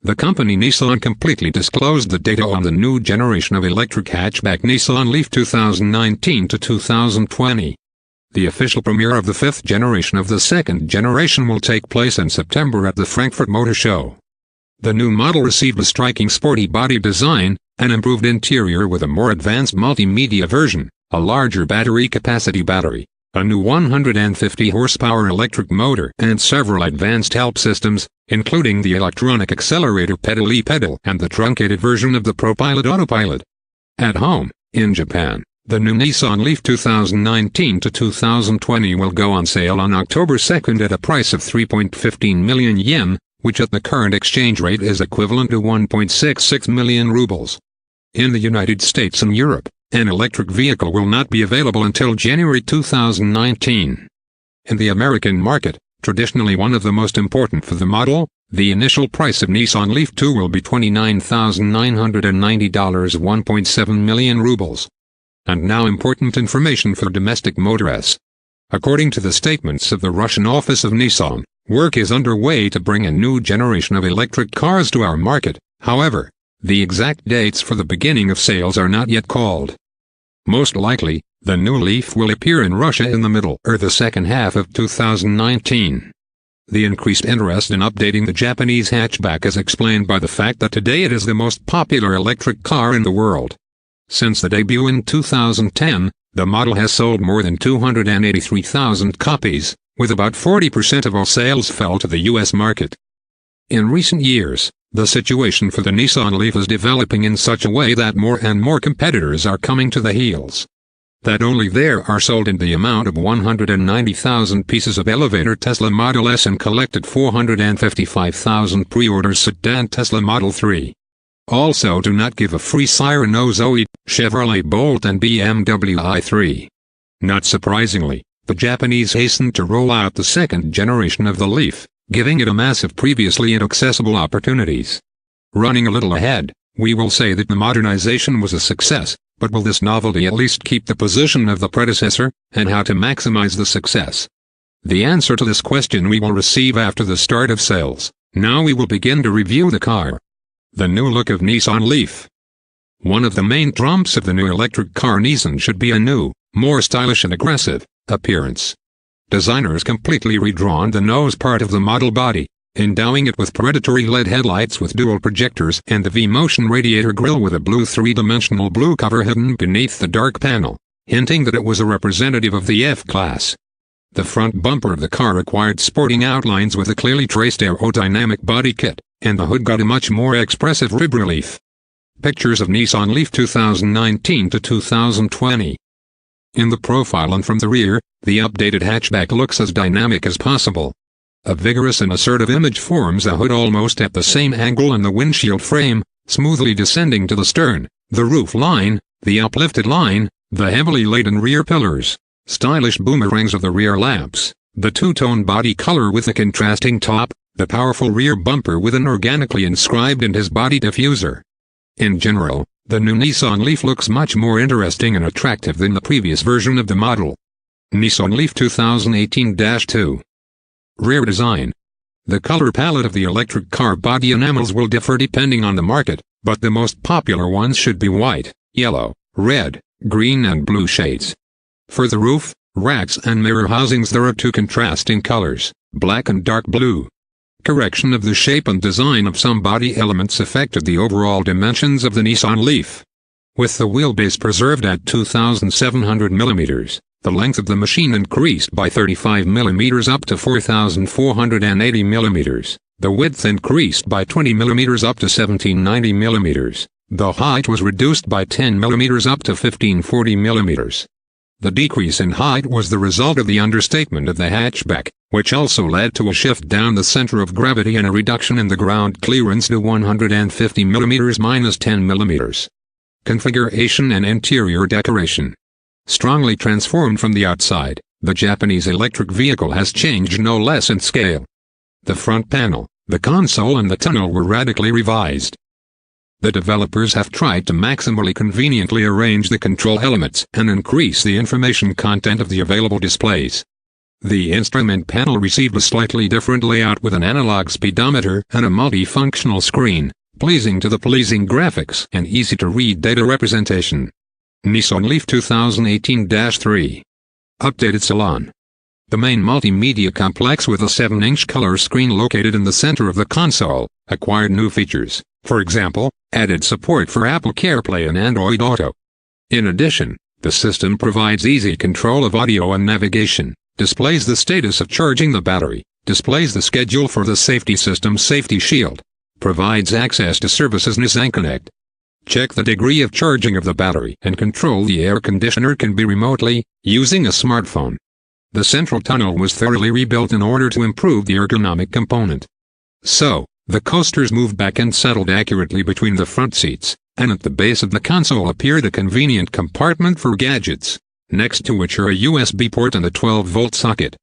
the company Nissan completely disclosed the data on the new generation of electric hatchback Nissan Leaf 2019 to 2020. The official premiere of the fifth generation of the second generation will take place in September at the Frankfurt Motor Show. The new model received a striking sporty body design, an improved interior with a more advanced multimedia version, a larger battery capacity battery, a new 150 horsepower electric motor and several advanced help systems, including the electronic accelerator pedal e-pedal and the truncated version of the ProPilot autopilot. At home, in Japan, the new Nissan Leaf 2019 to 2020 will go on sale on October 2nd at a price of 3.15 million yen, which at the current exchange rate is equivalent to 1.66 million rubles. In the United States and Europe, an electric vehicle will not be available until January 2019. In the American market, traditionally one of the most important for the model, the initial price of Nissan Leaf 2 will be $29,990, 1.7 million rubles. And now important information for domestic motorists. According to the statements of the Russian office of Nissan, work is underway to bring a new generation of electric cars to our market. However, the exact dates for the beginning of sales are not yet called. Most likely, the new Leaf will appear in Russia in the middle or the second half of 2019. The increased interest in updating the Japanese hatchback is explained by the fact that today it is the most popular electric car in the world. Since the debut in 2010, the model has sold more than 283,000 copies, with about 40% of all sales fell to the US market. In recent years, the situation for the Nissan Leaf is developing in such a way that more and more competitors are coming to the heels. That only there are sold in the amount of 190,000 pieces of elevator Tesla Model S and collected 455,000 pre-orders sedan Tesla Model 3. Also do not give a free siren no Zoe, Chevrolet Bolt and BMW i3. Not surprisingly, the Japanese hastened to roll out the second generation of the Leaf, giving it a massive previously inaccessible opportunities. Running a little ahead, we will say that the modernization was a success, but will this novelty at least keep the position of the predecessor, and how to maximize the success? The answer to this question we will receive after the start of sales. Now we will begin to review the car. The new look of Nissan Leaf. One of the main trumps of the new electric car Nissan should be a new, more stylish and aggressive, appearance. Designers completely redrawn the nose part of the model body, endowing it with predatory LED headlights with dual projectors and the V-Motion radiator grille with a blue three-dimensional blue cover hidden beneath the dark panel, hinting that it was a representative of the F-Class. The front bumper of the car acquired sporting outlines with a clearly traced aerodynamic body kit, and the hood got a much more expressive rib relief. Pictures of Nissan Leaf 2019 to 2020. In the profile and from the rear, the updated hatchback looks as dynamic as possible. A vigorous and assertive image forms a hood almost at the same angle and the windshield frame, smoothly descending to the stern, the roof line, the uplifted line, the heavily laden rear pillars, stylish boomerangs of the rear lamps, the two-tone body color with a contrasting top, the powerful rear bumper with an organically inscribed in his body diffuser. In general, the new Nissan Leaf looks much more interesting and attractive than the previous version of the model. Nissan Leaf 2018-2. Rear design. The color palette of the electric car body enamels will differ depending on the market, but the most popular ones should be white, yellow, red, green and blue shades. For the roof, racks and mirror housings there are two contrasting colors, black and dark blue. Correction of the shape and design of some body elements affected the overall dimensions of the Nissan Leaf. With the wheelbase preserved at 2,700 mm, the length of the machine increased by 35 mm up to 4,480 mm, the width increased by 20 mm up to 1,790 mm, the height was reduced by 10 mm up to 1,540 mm. The decrease in height was the result of the understatement of the hatchback, which also led to a shift down the center of gravity and a reduction in the ground clearance to 150 mm minus 10 mm. Configuration and interior decoration. Strongly transformed from the outside, the Japanese electric vehicle has changed no less in scale. The front panel, the console and the tonneau were radically revised. The developers have tried to maximally conveniently arrange the control elements and increase the information content of the available displays. The instrument panel received a slightly different layout with an analog speedometer and a multifunctional screen, pleasing graphics and easy-to-read data representation. Nissan Leaf 2018-3. Updated Salon. The main multimedia complex with a 7-inch color screen located in the center of the console, acquired new features, for example, added support for Apple CarPlay and Android Auto. In addition, the system provides easy control of audio and navigation, displays the status of charging the battery, displays the schedule for the safety system Safety Shield, provides access to services Nissan Connect. Check the degree of charging of the battery and control the air conditioner can be remotely, using a smartphone. The central tunnel was thoroughly rebuilt in order to improve the ergonomic component. So, the coasters moved back and settled accurately between the front seats, and at the base of the console appeared a convenient compartment for gadgets, next to which are a USB port and a 12-volt socket.